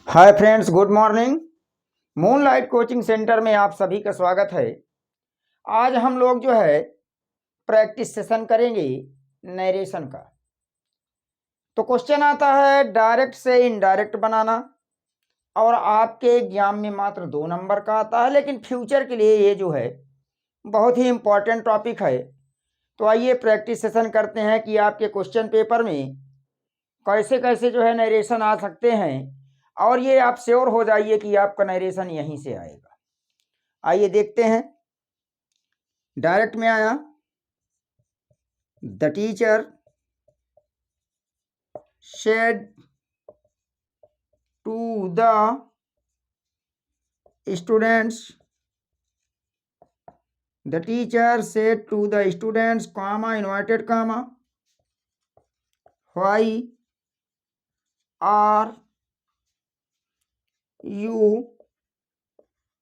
Hi friends, good morning. Moonlight coaching centre में आप सभी का स्वागत है। आज हम लोग जो है प्रैक्टिस सेशन करेंगे नरेशन का। तो क्वेश्चन आता है डायरेक्ट से इनडायरेक्ट बनाना, और आपके एग्जाम में मात्र 2 नंबर का आता है, लेकिन फ्यूचर के लिए ये जो है बहुत ही इम्पॉर्टेंट टॉपिक है। तो आइए प्रैक्टिस सेशन करते हैं कि आपके क्वेश्चन पेपर में कैसे कैसे जो है नरेशन आ सकते हैं, और ये आप श्योर हो जाइए कि आपका नरेशन यहीं से आएगा। आइए देखते हैं। डायरेक्ट में आया, the teacher said to the students, the teacher said to the students, comma inverted comma, why are you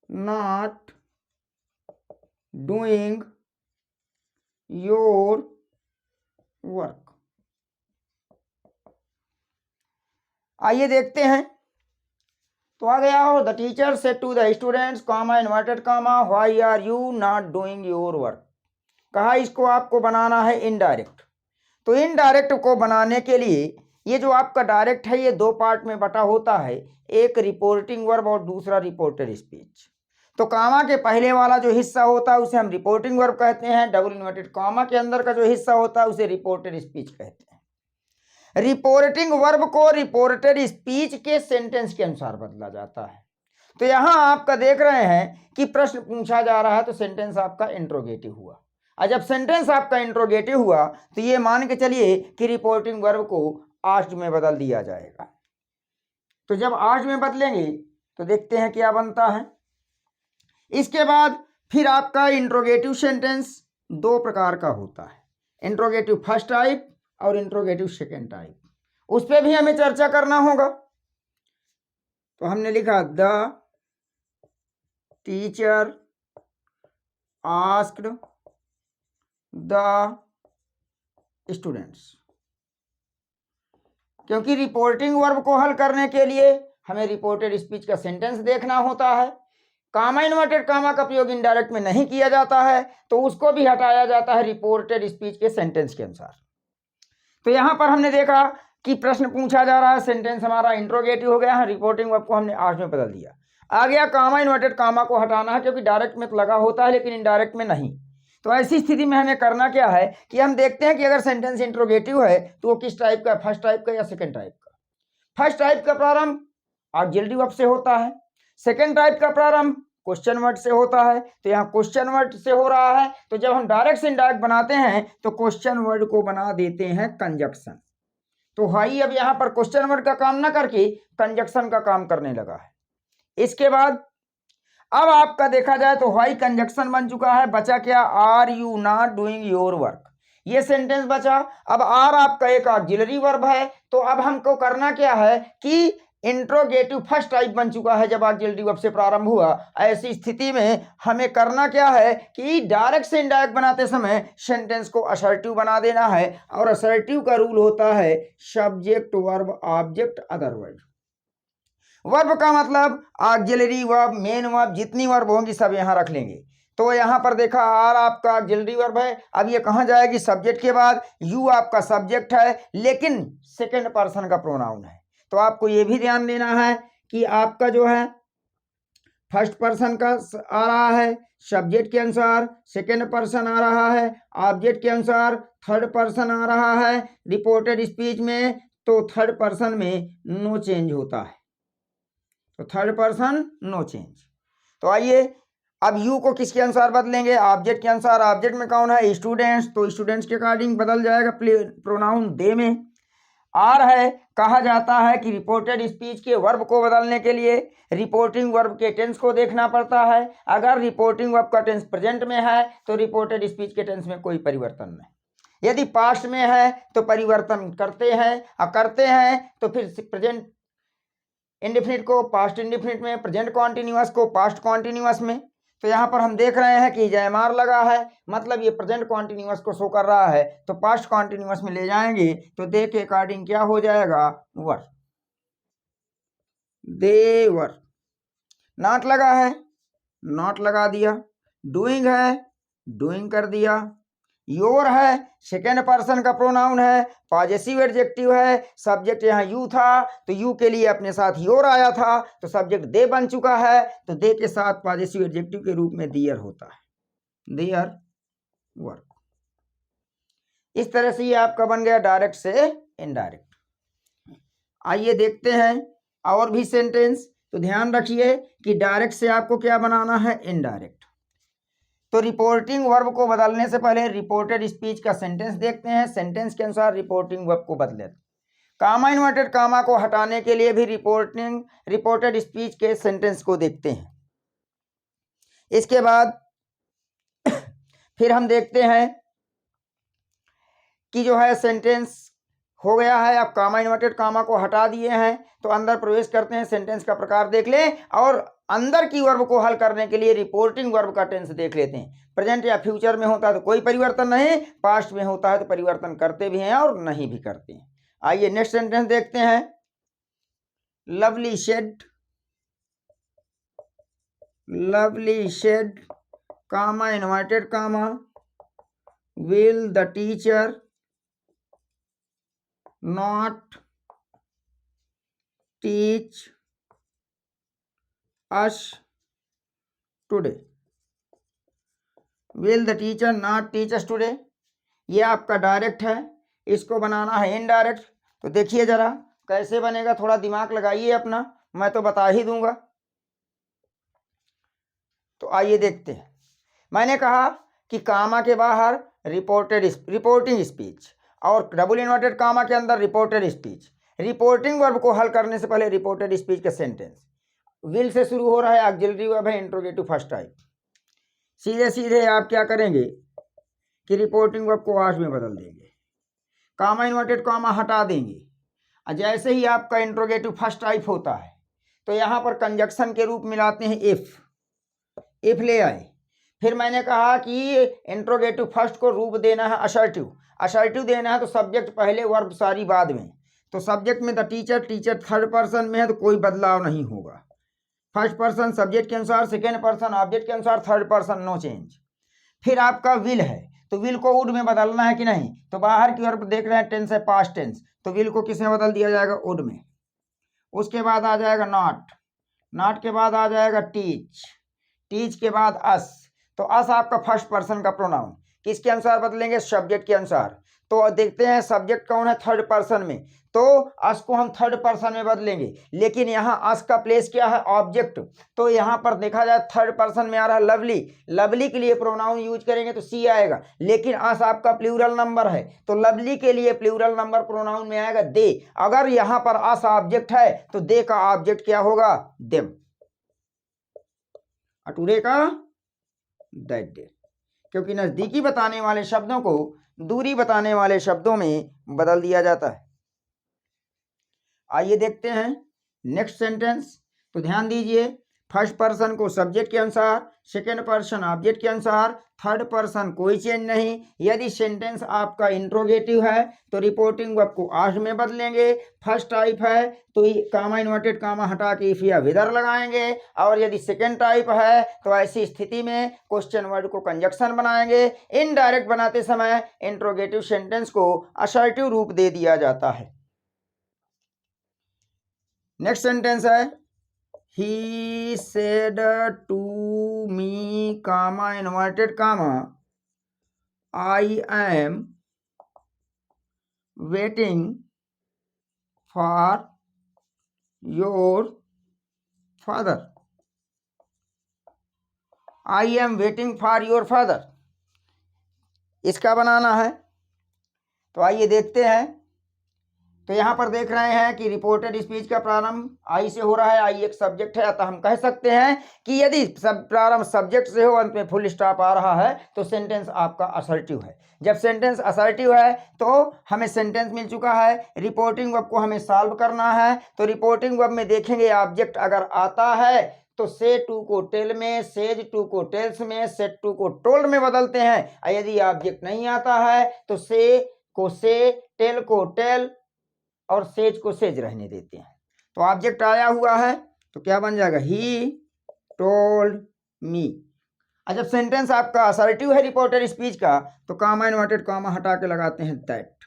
not doing your work? आइए देखते हैं। तो आ गया हो, the teacher said to the students, comma inverted comma, why are you not doing your work. कहा इसको आपको बनाना है इनडायरेक्ट। तो इनडायरेक्ट को बनाने के लिए ये जो आपका डायरेक्ट है ये 2 पार्ट में बटा होता है, एक रिपोर्टिंग वर्ब और दूसरा रिपोर्टेड स्पीच। तो कामा के पहले वाला जो हिस्सा होता है उसे हम रिपोर्टिंग वर्ब कहते हैं, डबल इन्वर्टेड कॉमा के अंदर का जो हिस्सा होता है उसे रिपोर्टेड स्पीच कहते हैं। रिपोर्टिंग वर्ब को रिपोर्टेड स्पीच के सेंटेंस के अनुसार बदला जाता है। तो यहां आपका देख रहे हैं कि प्रश्न पूछा जा रहा है, तो सेंटेंस आपका इंट्रोगेटिव हुआ। और जब सेंटेंस आपका इंट्रोगेटिव हुआ तो ये मान के चलिए कि रिपोर्टिंग वर्ब को आस्ट में बदल दिया जाएगा। तो जब आस्ट में बदलेंगे तो देखते हैं क्या बनता है। इसके बाद फिर आपका इंट्रोगेटिव सेंटेंस 2 प्रकार का होता है, इंट्रोगेटिव फर्स्ट टाइप और इंट्रोगेटिव सेकेंड टाइप। उस पर भी हमें चर्चा करना होगा। तो हमने लिखा the teacher asked the students, क्योंकि रिपोर्टिंग वर्ब को हल करने के लिए हमें रिपोर्टेड स्पीच का सेंटेंस देखना होता है। कामा इन्वर्टेड कामा का प्रयोग इनडायरेक्ट में नहीं किया जाता है, तो उसको भी हटाया जाता है रिपोर्टेड स्पीच के सेंटेंस के अनुसार। तो यहां पर हमने देखा कि प्रश्न पूछा जा रहा है, सेंटेंस हमारा इंट्रोगेटिव हो गया है, रिपोर्टिंग वर्ब को हमने आस्ट में बदल दिया। आ गया कामा इन्वर्टेड कामा को हटाना है, क्योंकि डायरेक्ट में तो लगा होता है लेकिन इनडायरेक्ट में नहीं। तो ऐसी स्थिति में हमें करना क्या है कि हम देखते हैं कि अगर सेंटेंस इंट्रोगेटिव है तो वो किस टाइप का, फर्स्ट टाइप का या सेकेंड टाइप का। फर्स्ट टाइप का प्रारंभ ऑक्सिलरी वर्ब से होता है, सेकेंड टाइप का प्रारंभ क्वेश्चन वर्ड से होता है। तो यहाँ क्वेश्चन वर्ड से हो रहा है, तो जब हम डायरेक्ट से इनडायरेक्ट बनाते हैं तो क्वेश्चन वर्ड को बना देते हैं कंजक्शन। तो हाई अब यहाँ पर क्वेश्चन वर्ड का काम ना करके कंजक्शन का काम करने लगा है। इसके बाद अब आपका देखा जाए तो व्हाई कंजक्शन बन चुका है, बचा क्या, are you not doing your work, ये सेंटेंस बचा। अब आर आपका एक ऑक्सिलरी वर्ब है, तो अब हमको करना क्या है कि इंट्रोगेटिव फर्स्ट टाइप बन चुका है जब ऑक्सिलरी वर्ब से प्रारंभ हुआ। ऐसी स्थिति में हमें करना क्या है कि डायरेक्ट से इनडायरेक्ट बनाते समय सेंटेंस को असर्टिव बना देना है, और असर्टिव का रूल होता है subject verb object other verb. Verb का मतलब ऑक्सिलरी वर्ब, मेन वर्ब, जितनी वर्ब होंगी सब यहां रख लेंगे। तो यहां पर देखा आर आपका ऑक्सिलरी वर्ब है, अब ये कहां जाएगी, सब्जेक्ट के बाद। यू आपका सब्जेक्ट है लेकिन सेकंड पर्सन का प्रोनाउन है। तो आपको ये भी ध्यान देना है कि आपका जो है फर्स्ट पर्सन का आ रहा है सब्जेक्ट के अनुसार, सेकंड पर्सन आ रहा है ऑब्जेक्ट के अनुसार, थर्ड पर्सन आ रहा है रिपोर्टेड स्पीच में, तो थर्ड पर्सन में नो चेंज होता है। तो थर्ड पर्सन नो चेंज। तो आइए अब यू को किसके अनुसार बदलेंगे, ऑब्जेक्ट के अनुसार। ऑब्जेक्ट में कौन है, स्टूडेंट्स, तो स्टूडेंट्स के अकॉर्डिंग बदल जाएगा प्रोनाउन दे में। आर है, कहा जाता है कि रिपोर्टेड स्पीच के वर्ब को बदलने के लिए रिपोर्टिंग वर्ब के टेंस को देखना पड़ता है। अगर रिपोर्टिंग वर्ब का टेंस प्रेजेंट में है तो रिपोर्टेड स्पीच के टेंस में कोई परिवर्तन नहीं। यदि पास्ट में है तो परिवर्तन करते हैं, और करते हैं तो फिर प्रेजेंट इंडिफिनिट को पास्ट इंडिफिनिट में, प्रेजेंट कॉन्टिन्यूअस को पास्ट कॉन्टिन्यूअस में। तो यहाँ पर हम देख रहे हैं कि जयमार लगा है, मतलब ये प्रेजेंट कॉन्टिन्यूअस को शो कर रहा है, तो पास्ट कॉन्टिन्यूअस में ले जाएंगे तो दे के अकॉर्डिंग क्या हो जाएगा, वर। दे वर। नॉट लगा है, नॉट लगा दिया। डूइंग है, डूइंग कर दिया। योर है, सेकेंड पर्सन का प्रोनाउन है, पॉजेसिव एडजेक्टिव है, सब्जेक्ट यहाँ यू था तो यू के लिए अपने साथ योर आया था तो सब्जेक्ट दे बन चुका है, तो दे के साथ पॉजेसिव एडजेक्टिव के रूप में दियर होता है, देयर वर्क। इस तरह से ये आपका बन गया डायरेक्ट से इनडायरेक्ट। आइए देखते हैं और भी सेंटेंस। तो ध्यान रखिए कि डायरेक्ट से आपको क्या बनाना है, इनडायरेक्ट। तो रिपोर्टिंग वर्ब को बदलने से पहले रिपोर्टेड स्पीच का सेंटेंस देखते हैं, सेंटेंस के अनुसार रिपोर्टिंग वर्ब को बदले। कामा इन्वर्टेड कामा को हटाने के लिए भी रिपोर्टेड स्पीच के सेंटेंस को देखते हैं। इसके बाद फिर हम देखते हैं कि जो है सेंटेंस हो गया है, अब कामा इन्वर्टेड कामा को हटा दिए हैं तो अंदर प्रवेश करते हैं, सेंटेंस का प्रकार देख लें और अंदर की वर्ब को हल करने के लिए रिपोर्टिंग वर्ब का टेंस देख लेते हैं। प्रेजेंट या फ्यूचर में होता है तो कोई परिवर्तन नहीं, पास्ट में होता है तो परिवर्तन करते भी हैं और नहीं भी करते हैं। आइए नेक्स्ट सेंटेंस देखते हैं। Lovely said comma inverted comma will the teacher not teach us today। will the teacher not teach us today, ये आपका डायरेक्ट है, इसको बनाना है इनडायरेक्ट। तो देखिए जरा कैसे बनेगा, थोड़ा दिमाग लगाइए अपना, मैं तो बता ही दूंगा। तो आइए देखते हैं। मैंने कहा कि कामा के बाहर रिपोर्टिंग स्पीच और डबल इन्वर्टेड कामा के अंदर रिपोर्टेड स्पीच। रिपोर्टिंग वर्ब को हल करने से पहले रिपोर्टेड स्पीच का सेंटेंस विल से शुरू हो रहा है, ऑक्सिलरी वर्ब है, इंट्रोगेटिव फर्स्ट टाइप। सीधे सीधे आप क्या करेंगे कि रिपोर्टिंग वर्ब को आज में बदल देंगे, कामा इन्वर्टेड कामा हटा देंगे। और जैसे ही आपका इंट्रोगेटिव फर्स्ट टाइप होता है तो यहाँ पर कंजक्शन के रूप मिलाते हैं इफ ले आए। फिर मैंने कहा कि इंट्रोगेटिव फर्स्ट को रूप देना है असर्टिव देना है, तो सब्जेक्ट पहले वर्ब सारी बाद में। तो सब्जेक्ट में द टीचर थर्ड पर्सन में है तो कोई बदलाव नहीं होगा, फर्स्ट पर्सन सब्जेक्ट के अनुसार, सेकेंड पर्सन ऑब्जेक्ट के अनुसार, थर्ड पर्सन नो चेंज। फिर आपका विल है तो विल को वुड में बदलना है कि नहीं, तो बाहर की ओर देख रहे हैं टेंस है पास्ट टेंस, तो विल को किस में बदल दिया जाएगा, वुड में। उसके बाद आ जाएगा नॉट के बाद आ जाएगा टीच के बाद अस। तो अस आपका फर्स्ट पर्सन का प्रोनाउन, किसके अनुसार बदलेंगे, सब्जेक्ट के अनुसार। तो देखते हैं सब्जेक्ट कौन है, थर्ड पर्सन में, तो अस को हम थर्ड पर्सन में बदलेंगे। लेकिन यहाँ अस का प्लेस क्या है, ऑब्जेक्ट। तो यहाँ पर देखा जाए थर्ड पर्सन में आ रहा है लवली के लिए प्रोनाउन यूज करेंगे तो सी आएगा, लेकिन अस आपका प्लूरल नंबर है तो लवली के लिए प्लूरल नंबर प्रोनाउन में आएगा दे। अगर यहाँ पर अस ऑब्जेक्ट है तो दे का ऑब्जेक्ट क्या होगा, देम। टुडे का दैट डे, क्योंकि नजदीकी बताने वाले शब्दों को दूरी बताने वाले शब्दों में बदल दिया जाता है। आइए देखते हैं नेक्स्ट सेंटेंस। तो ध्यान दीजिए, फर्स्ट पर्सन को सब्जेक्ट के अनुसार, सेकेंड पर्सन ऑब्जेक्ट के अनुसार, थर्ड पर्सन कोई चेंज नहीं। यदि सेंटेंस आपका इंट्रोगेटिव है तो रिपोर्टिंग वर्ब को आज में बदलेंगे, फर्स्ट टाइप है तो कामा इन्वर्टेड कामा हटा के इफ या विदर लगाएंगे, और यदि सेकेंड टाइप है तो ऐसी स्थिति में क्वेश्चन वर्ड को कंजक्शन बनाएंगे। इनडायरेक्ट बनाते समय इंट्रोगेटिव सेंटेंस को असर्टिव रूप दे दिया जाता है। नेक्स्ट सेंटेंस है, he said to me comma inverted comma I am waiting for your father। I am waiting for your father, इसका बनाना है। तो आइए देखते हैं। तो यहाँ पर देख रहे हैं कि रिपोर्टेड स्पीच का प्रारंभ आई से हो रहा है, आई एक सब्जेक्ट है, अतः हम कह सकते हैं कि यदि प्रारंभ सब्जेक्ट से हो, अंत में फुल स्टॉप आ रहा है तो सेंटेंस आपका असर्टिव है। जब सेंटेंस असर्टिव है तो हमें सेंटेंस मिल चुका है, रिपोर्टिंग वर्ब को हमें सॉल्व करना है। तो रिपोर्टिंग वर्ब में देखेंगे ऑब्जेक्ट अगर आता है तो से टू को टेल में, सेज टू को टेल्स में, सेट टू को टोल्ड में बदलते हैं। यदि ऑब्जेक्ट नहीं आता है तो से को से, टेल को टेल और सेज को सेज रहने देते हैं। तो ऑब्जेक्ट आया हुआ है तो क्या बन जाएगा, ही टोल्ड मी। और जब सेंटेंस आपका असर्टिव है रिपोर्टेड स्पीच का तो कॉमा इन्वर्टेड कॉमा हटा के लगाते हैं दैट।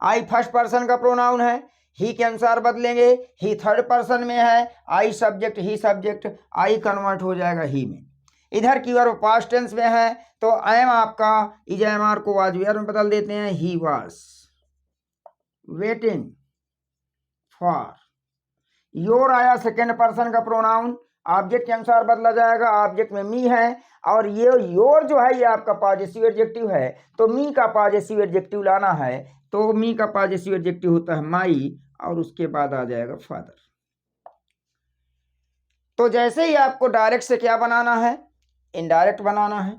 आई फर्स्ट पर्सन का प्रोनाउन है, ही के अनुसार बदलेंगे, ही थर्ड पर्सन में है, I subject he subject, I convert हो जाएगा ही में। इधर की ओर पास्ट टेंस में है तो एम आपका इज एम आर को वाज वेयर में बदल देते हैं, he was waiting for. Your आया सेकेंड पर्सन का प्रोनाउन, ऑब्जेक्ट के अनुसार बदला जाएगा, ऑब्जेक्ट में मी है और ये योर जो है ये आपका पॉजेसिव एडजेक्टिव है तो मी का पॉजेसिव एडजेक्टिव लाना है तो मी का पॉजेसिव एडजेक्टिव होता है माई और उसके बाद आ जाएगा फादर। तो जैसे ही आपको डायरेक्ट से क्या बनाना है, इनडायरेक्ट बनाना है,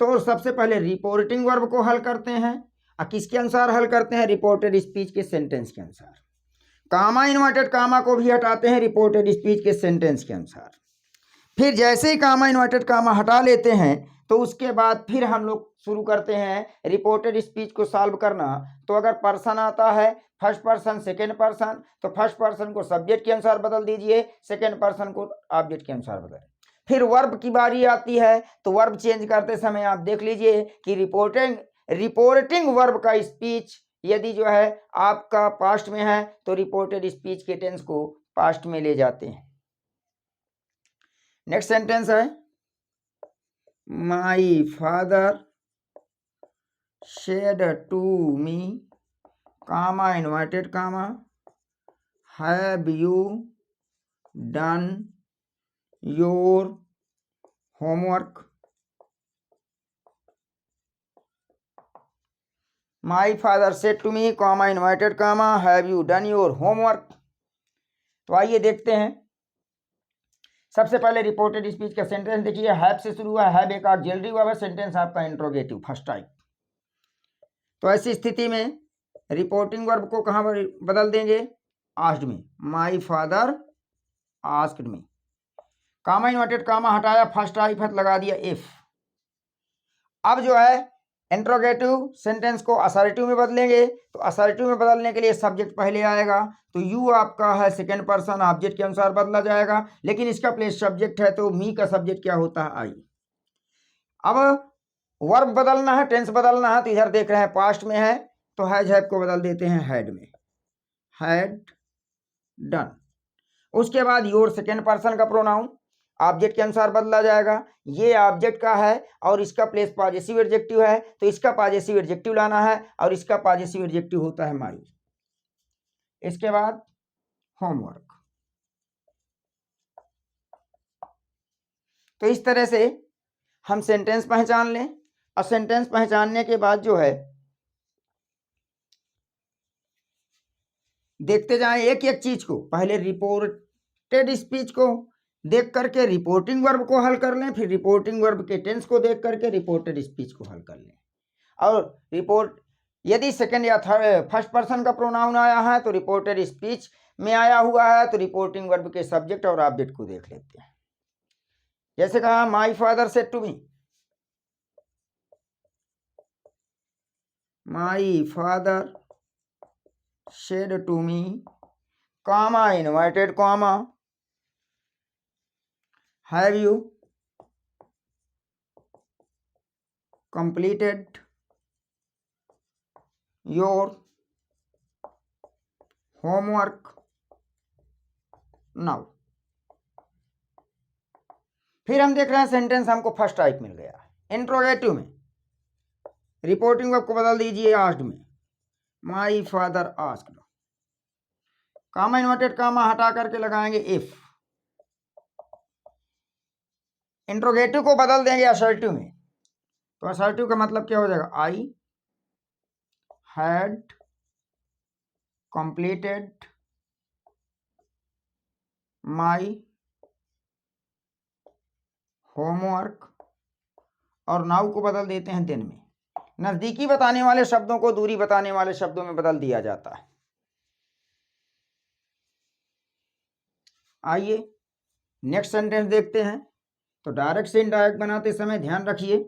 तो सबसे पहले रिपोर्टिंग वर्ब को हल करते हैं और किसके अनुसार हल करते हैं, रिपोर्टेड स्पीच के सेंटेंस के अनुसार। कामा इन्वर्टेड कामा को भी हटाते हैं रिपोर्टेड स्पीच के सेंटेंस के अनुसार। फिर जैसे ही कामा इन्वर्टेड कामा हटा लेते हैं तो उसके बाद फिर हम लोग शुरू करते हैं रिपोर्टेड स्पीच को सॉल्व करना। तो अगर पर्सन आता है फर्स्ट पर्सन सेकेंड पर्सन तो फर्स्ट पर्सन को सब्जेक्ट के अनुसार बदल दीजिए, सेकेंड पर्सन को ऑब्जेक्ट के अनुसार बदलें। फिर वर्ब की बारी आती है तो वर्ब चेंज करते समय आप देख लीजिए कि रिपोर्टिंग वर्ब का स्पीच यदि जो है आपका पास्ट में है तो रिपोर्टेड स्पीच के टेंस को पास्ट में ले जाते हैं। नेक्स्ट सेंटेंस है my father said to me comma inverted comma have you done your homework. My father said to me comma inverted comma have you done your homework. तो आइए देखते हैं। सबसे पहले रिपोर्टेड स्पीच का सेंटेंस देखिए, have से शुरू हुआ, हैव एक ऑक्सिलरी वर्ब है, सेंटेंस आपका इंट्रोगेटिव फर्स्ट टाइप। तो ऐसी स्थिति में रिपोर्टिंग वर्ब को कहाँ बदल देंगे, आस्क्ड में, my father asked me. Comma inverted comma हटाया, फर्स्ट टाइप है लगा दिया इफ। अब जो है इंट्रोगेटिव सेंटेंस को असर्टिव में बदलेंगे तो असर्टिव में बदलने के लिए सब्जेक्ट पहले आएगा तो यू आपका है सेकेंड पर्सन, ऑब्जेक्ट के अनुसार बदला जाएगा, लेकिन इसका प्लेस सब्जेक्ट है तो मी का सब्जेक्ट क्या होता है, आई। अब वर्ब बदलना है, टेंस बदलना है तो इधर देख रहे हैं पास्ट में है तो हैज हैव को बदल देते हैं हैड में, हैड डन। उसके बाद योर सेकेंड पर्सन का प्रोनाउन ऑब्जेक्ट के अनुसार बदला जाएगा, ये ऑब्जेक्ट का है और इसका प्लेस पॉजेसिव एडजेक्टिव है तो इसका पॉजेसिव एडजेक्टिव लाना है और इसका पॉजेसिव एडजेक्टिव होता है माई। इसके बाद होमवर्क। तो इस तरह से हम सेंटेंस पहचान लें और सेंटेंस पहचानने के बाद जो है देखते जाएं एक एक चीज को। पहले रिपोर्टेड स्पीच को देख करके रिपोर्टिंग वर्ब को हल कर लें, फिर रिपोर्टिंग वर्ब के टेंस को देख करके रिपोर्टेड स्पीच को हल कर लें। और रिपोर्ट यदि सेकंड या थर्ड फर्स्ट पर्सन का प्रोनाउन आया है तो रिपोर्टेड स्पीच में आया हुआ है तो रिपोर्टिंग वर्ब के सब्जेक्ट और ऑब्जेक्ट को देख लेते हैं। जैसे कहा my father said to me, my father said to me comma inverted comma have you completed your homework now। फिर हम देख रहे हैं सेंटेंस हमको फर्स्ट टाइप मिल गया है इंट्रोगेटिव में, रिपोर्टिंग वर्ब को बदल दीजिए आस्क्ड में, my father asked. Comma inverted comma हटा करके लगाएंगे इफ। इंट्रोगेटिव को बदल देंगे असर्टिव में तो असर्टिव का मतलब क्या हो जाएगा, I had completed my homework और नाउ को बदल देते हैं देन में। नजदीकी बताने वाले शब्दों को दूरी बताने वाले शब्दों में बदल दिया जाता है। आइए नेक्स्ट सेंटेंस देखते हैं। तो डायरेक्ट से इनडायरेक्ट बनाते समय ध्यान रखिए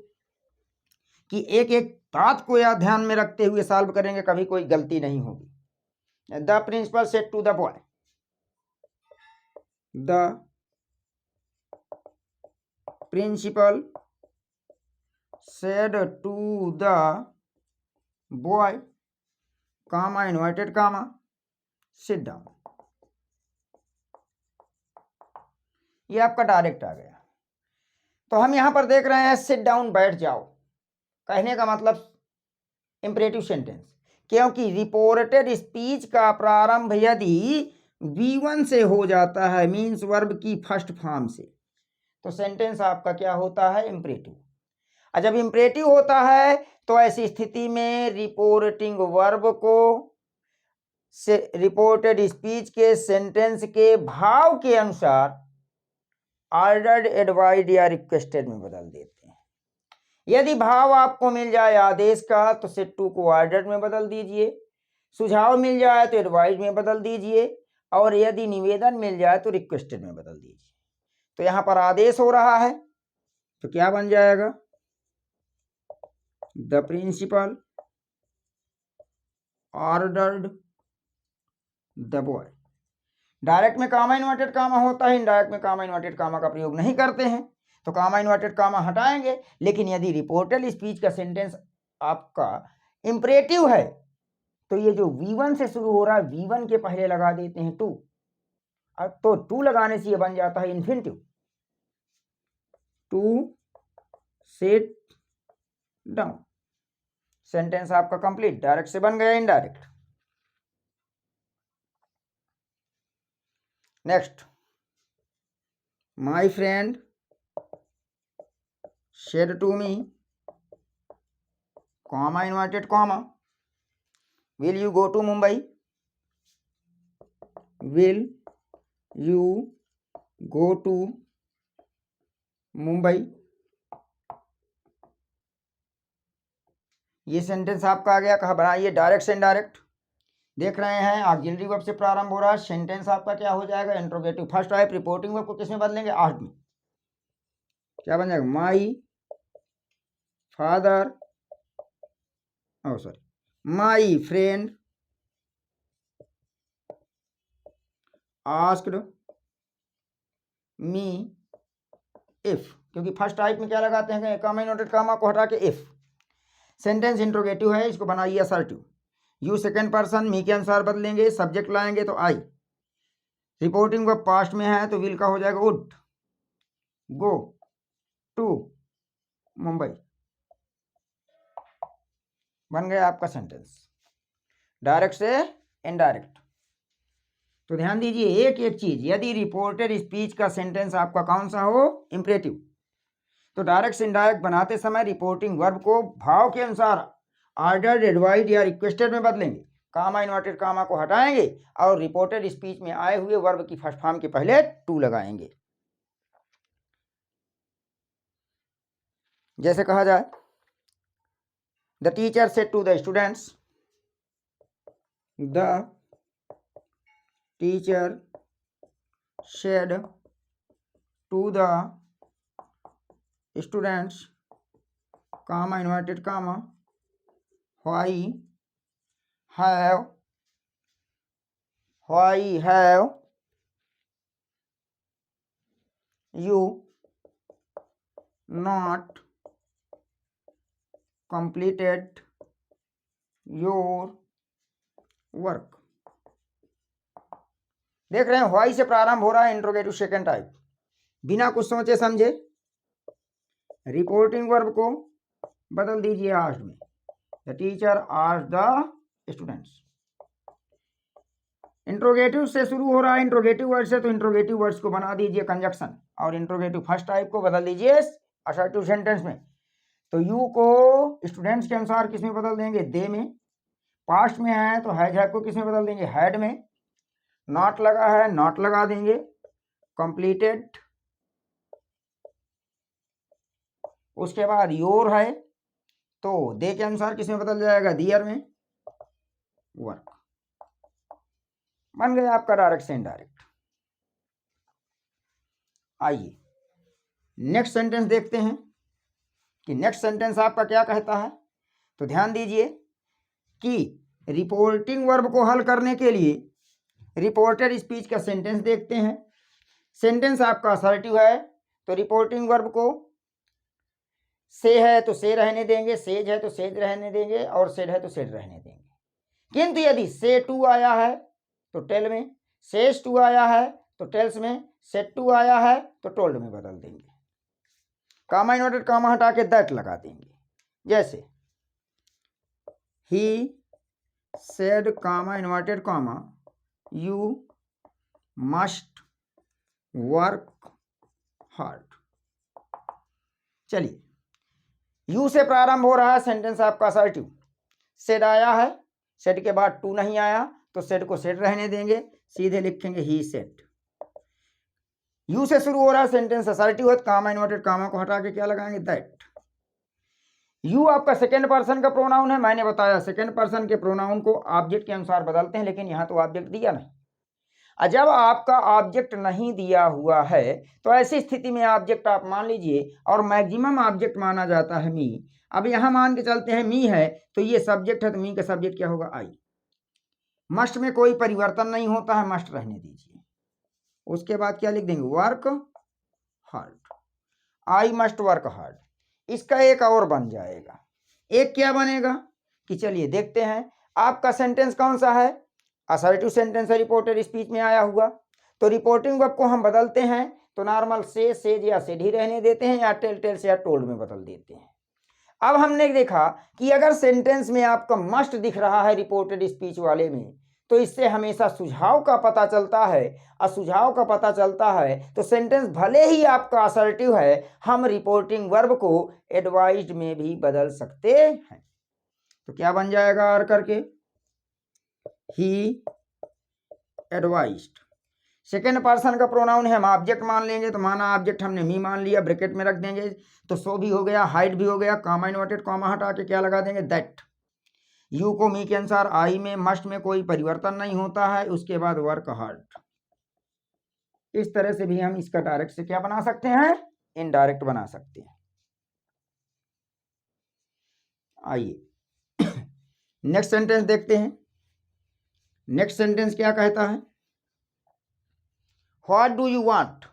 कि एक एक बात को या ध्यान में रखते हुए सॉल्व करेंगे, कभी कोई गलती नहीं होगी। The principal said to the boy, the principal said to the boy comma inverted comma sit down. ये आपका डायरेक्ट आ गया। तो हम यहां पर देख रहे हैं सिट डाउन बैठ जाओ, कहने का मतलब इंपरेटिव सेंटेंस, क्योंकि रिपोर्टेड स्पीच का प्रारंभ यदि V1 से हो जाता है, मीन्स वर्ब की फर्स्ट फॉर्म से, तो सेंटेंस आपका क्या होता है? इंपरेटिव। और जब इंपरेटिव होता है तो ऐसी स्थिति में रिपोर्टिंग वर्ब को रिपोर्टेड स्पीच के सेंटेंस के भाव के अनुसार ऑर्डर्ड, एडवाइज्ड या रिक्वेस्टेड में बदल देते हैं। यदि भाव आपको मिल जाए आदेश का तो सेट टू को ऑर्डर्ड में बदल दीजिए, सुझाव मिल जाए तो एडवाइज में बदल दीजिए, और यदि निवेदन मिल जाए तो रिक्वेस्टेड में बदल दीजिए। तो यहां पर आदेश हो रहा है तो क्या बन जाएगा? The principal ordered the boy. Direct में कामा इन्वर्टेड कामा होता है, इनडायरेक्ट में कामा इन्वर्टेड कामा का प्रयोग नहीं करते हैं, तो कामा इन्वर्टेड कामा हटाएंगे। लेकिन यदि रिपोर्टेड स्पीच का सेंटेंस आपका इंपरेटिव है तो ये जो V1 से शुरू हो रहा है, V1 के पहले लगा देते हैं टू, तो टू लगाने से ये बन जाता है infinitive, to sit down. Sentence आपका कंप्लीट, डायरेक्ट से बन गया indirect. Next, my friend said to me, comma inverted comma, will you go to Mumbai? Will you go to Mumbai? ये सेंटेंस आपका आ गया। कहा बनाइए? डायरेक्ट से इनडायरेक्ट। देख रहे हैं ऑक्सिलरी वर्ब से प्रारंभ हो रहा है। सेंटेंस आपका क्या हो जाएगा? Interrogative first type. Reporting verb को किस में बदलेंगे? आर्ट में। क्या बन जाएगा? My father, my friend asked me if, क्योंकि फर्स्ट टाइप में क्या लगाते हैं? कामा इन्वर्टेड कामा को हटा के इफ। सेंटेंस इंट्रोगेटिव है, इसको बनाइए असर्टिव। यू सेकंड पर्सन, मी के अनुसार बदलेंगे, सब्जेक्ट लाएंगे तो आई। रिपोर्टिंग वर्ब पास्ट में है तो विल का हो जाएगा वुड गो टू मुंबई। बन गया आपका सेंटेंस, डायरेक्ट से इनडायरेक्ट। तो ध्यान दीजिए एक एक चीज, यदि रिपोर्टेड स्पीच का सेंटेंस आपका कौन सा हो? इंपरेटिव, तो डायरेक्ट से इनडायरेक्ट बनाते समय रिपोर्टिंग वर्ब को भाव के अनुसार ऑर्डर्ड, एडवाइज्ड या रिक्वेस्टेड में बदलेंगे। कामा इन्वर्टेड कामा को हटाएंगे और रिपोर्टेड स्पीच में आए हुए वर्ब की फर्स्ट फॉर्म के पहले टू लगाएंगे। जैसे कहा जाए, the teacher said to the students, the teacher said to the students, comma inverted comma, why have you not completed your work? देख रहे हैं why से प्रारंभ हो रहा है इंट्रोगेटिव सेकंड टाइप। बिना कुछ सोचे समझे रिपोर्टिंग वर्ब को बदल दीजिए आस्क्ड में। The teacher asked the students. Interrogative से शुरू हो रहा है, इंट्रोगेटिव वर्ड से, तो इंट्रोगेटिव वर्ड्स को बना दीजिए कंजक्शन और इंट्रोगेटिव फर्स्ट टाइप को बदल दीजिए असर्टिव सेंटेंस में। तो यू को स्टूडेंट्स के अनुसार किस में बदल देंगे? दे में। पास्ट में है तो हैज को किस में बदल देंगे? हैड में। नॉट लगा है, नॉट लगा देंगे। कंप्लीटेड, उसके बाद योर है तो दे के अनुसार किस में बदल जाएगा? दियर में। वर्क। बन गया आपका डायरेक्ट से इनडायरेक्ट। आइए नेक्स्ट सेंटेंस देखते हैं कि नेक्स्ट सेंटेंस आपका क्या कहता है। तो ध्यान दीजिए कि रिपोर्टिंग वर्ब को हल करने के लिए रिपोर्टेड स्पीच का सेंटेंस देखते हैं। सेंटेंस आपका असर्टिव है तो रिपोर्टिंग वर्ब को से है तो से रहने देंगे, सेज है तो सेज रहने देंगे, और सेड है तो सेड रहने देंगे। किंतु यदि से टू आया है तो टेल में, सेज टू आया है तो टेल्स में, सेड टू आया है तो टोल्ड में बदल देंगे। कामा इन्वर्टेड कामा हटा के दैट लगा देंगे। जैसे ही said comma inverted comma you must work hard. चलिए, यू से प्रारंभ हो रहा है सेंटेंस आपका असर्टिव। सेड आया है, सेड के बाद टू नहीं आया तो सेड को सेड रहने देंगे, सीधे लिखेंगे ही सेड। यू से शुरू हो रहा है सेंटेंस असर्टिव है, कामा इन्वर्टेड कामा को हटा के क्या लगाएंगे, दैट। यू आपका सेकेंड पर्सन का प्रोनाउन है। मैंने बताया सेकेंड पर्सन के प्रोनाउन को ऑब्जेक्ट के अनुसार बदलते हैं, लेकिन यहाँ तो ऑब्जेक्ट दिया नहीं। जब आपका ऑब्जेक्ट नहीं दिया हुआ है तो ऐसी स्थिति में ऑब्जेक्ट आप मान लीजिए, और मैक्सिमम ऑब्जेक्ट माना जाता है मी। अब यहां मान के चलते हैं मी है तो ये सब्जेक्ट है, तो मी का सब्जेक्ट क्या होगा, आई। मस्ट में कोई परिवर्तन नहीं होता है, मस्ट रहने दीजिए। उसके बाद क्या लिख देंगे, work hard. I must work hard. इसका एक और बन जाएगा। एक क्या बनेगा कि चलिए देखते हैं, आपका सेंटेंस कौन सा है, असर्टिव सेंटेंस है, रिपोर्टेड स्पीच में आया हुआ। तो रिपोर्टिंग वर्ब को हम बदलते हैं तो नॉर्मल से, सेज या सेड ही रहने देते हैं, या टेल टेल से या टोल्ड में बदल देते हैं। अब हमने देखा कि अगर सेंटेंस में आपका मस्ट दिख रहा है रिपोर्टेड स्पीच वाले में, तो इससे हमेशा सुझाव का पता चलता है। और सुझाव का पता चलता है तो सेंटेंस भले ही आपका असर्टिव है, हम रिपोर्टिंग वर्ब को एडवाइज्ड में भी बदल सकते हैं। तो क्या बन जाएगा आर करके, ही एडवाइज्ड। सेकेंड पर्सन का प्रोनाउन है, हम ऑब्जेक्ट मान लेंगे, तो माना ऑब्जेक्ट हमने मी मान लिया, ब्रैकेट में रख देंगे, तो सो भी हो गया, हाइड भी हो गया, कामा इन्वर्टेड कामा हटा के क्या लगा देंगे, दैट। यू को मी के अनुसार, आई में मस्ट में कोई परिवर्तन नहीं होता है, उसके बाद वर्क हार्ड। इस तरह से भी हम इसका डायरेक्ट से क्या बना सकते हैं, इनडायरेक्ट बना सकते हैं। आइए नेक्स्ट सेंटेंस देखते हैं। नेक्स्ट सेंटेंस क्या कहता है, what do you want,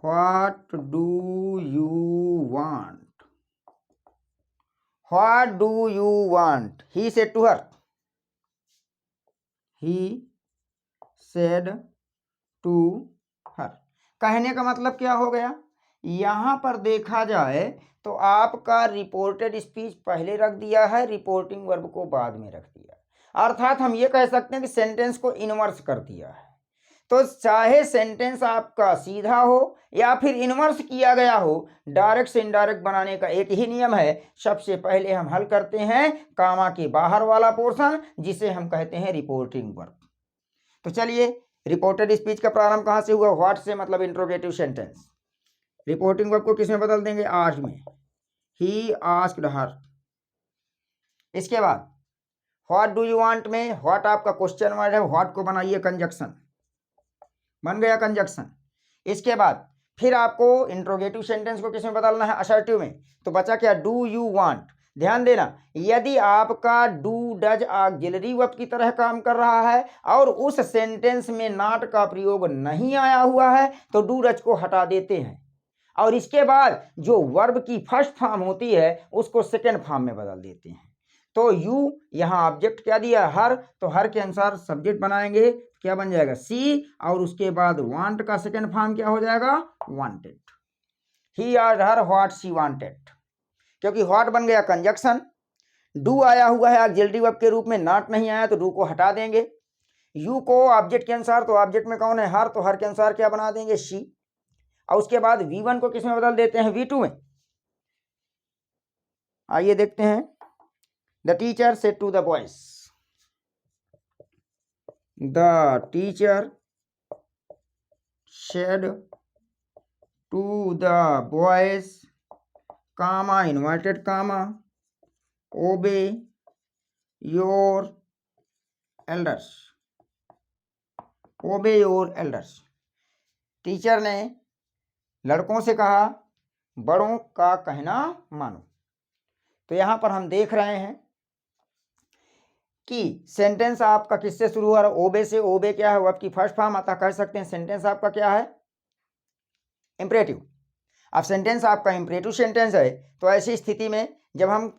what do you want, what do you want. He said to her, he said to her. कहने का मतलब क्या हो गया, यहां पर देखा जाए तो आपका रिपोर्टेड स्पीच पहले रख दिया है, रिपोर्टिंग वर्ब को बाद में रख दिया, अर्थात हम ये कह सकते हैं कि सेंटेंस को इनवर्स कर दिया है। तो चाहे सेंटेंस आपका सीधा हो या फिर इनवर्स किया गया हो, डायरेक्ट से इनडायरेक्ट बनाने का एक ही नियम है। सबसे पहले हम हल करते हैं कामा के बाहर वाला पोर्शन, जिसे हम कहते हैं रिपोर्टिंग वर्ब। तो चलिए, रिपोर्टेड स्पीच का प्रारंभ कहां से हुआ, व्हाट से, मतलब इंट्रोगेटिव सेंटेंस। रिपोर्टिंग वर्ब को किसमें बदल देंगे, आस्क्ड में, ही आस्क्ड हर। इसके बाद व्हाट डू यू वांट में, व्हाट आपका क्वेश्चन वर्ड है, व्हाट को बनाइए कंजक्शन, बन गया कंजक्शन। इसके बाद फिर आपको इंट्रोगेटिव सेंटेंस को किसमें बदलना है, असर्टिव में। तो बचा क्या, डू यू वांट। ध्यान देना, यदि आपका डू डज ऑक्सिलरी वर्ब की तरह काम कर रहा है और उस सेंटेंस में नॉट का प्रयोग नहीं आया हुआ है तो डू डज को हटा देते हैं, और इसके बाद जो वर्ब की फर्स्ट फॉर्म होती है उसको सेकेंड फॉर्म में बदल देते हैं। तो यू यहाँ ऑब्जेक्ट क्या दिया, हर, तो हर के अनुसार सब्जेक्ट बनाएंगे, क्या बन जाएगा, सी, और उसके बाद वांट का सेकेंड फॉर्म क्या हो जाएगा, wanted. He asked her what she wanted, क्योंकि व्हाट बन गया कंजक्शन, डू आया हुआ है ऑक्सिलरी वर्ब के रूप में, नॉट नहीं आया तो डू को हटा देंगे। यू को ऑब्जेक्ट के अनुसार, तो ऑब्जेक्ट में कौन है, हर, तो हर के अनुसार क्या बना देंगे, शी, और उसके बाद V1 को किसमें बदल देते हैं, V2 में। आइए देखते हैं, the teacher said to the boys, the teacher said to the boys, comma inverted comma, obey your elders, obey your elders। Teacher ने लड़कों से कहा बड़ों का कहना मानो। तो यहां पर हम देख रहे हैं कि सेंटेंस आपका किससे शुरू हो रहा है, ओबे से। ओबे क्या है, वर्ब की फर्स्ट फॉर्म, अतः कह सकते हैं सेंटेंस आपका क्या है, इंपरेटिव। अब सेंटेंस आपका इंपरेटिव सेंटेंस है, तो ऐसी स्थिति में जब हम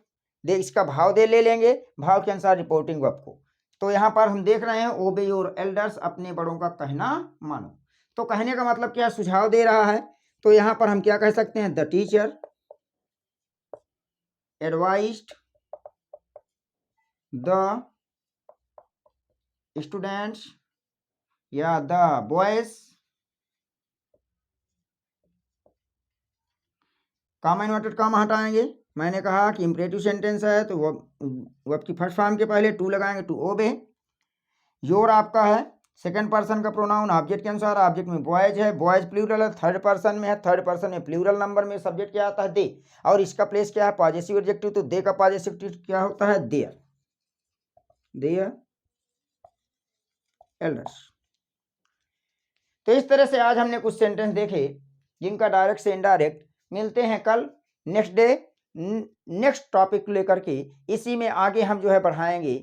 इसका भाव दे ले लेंगे, भाव के अनुसार रिपोर्टिंग वर्ब को। तो यहाँ पर हम देख रहे हैं ओबे योर एल्डर्स, अपने बड़ों का कहना मानो। तो कहने का मतलब क्या, सुझाव दे रहा है। तो यहाँ पर हम क्या कह सकते हैं, the teacher advised the students या the boys, comma inverted comma हटाएंगे। मैंने कहा कि इंपरेटिव सेंटेंस है तो वर्ब की फर्स्ट फॉर्म के पहले टू लगाएंगे, टू ओबे। योर आपका है सेकंड पर्सन का प्रोनाउन, ऑब्जेक्ट के अनुसार, ऑब्जेक्ट में बॉयज है, बॉयज प्लूरल है, थर्ड पर्सन में है, थर्ड पर्सन में प्लूरल नंबर में सब्जेक्ट क्या आता है, दे, और इसका प्लेस क्या है, पॉजेसिव एडजेक्टिव, तो दे का पॉजेसिव क्या होता है, देयर, देयर एल्डर्स। तो इस तरह से आज हमने कुछ सेंटेंस देखे जिनका डायरेक्ट से इनडायरेक्ट। मिलते हैं कल नेक्स्ट डे नेक्स्ट टॉपिक लेकर के, इसी में आगे हम जो है बढ़ाएंगे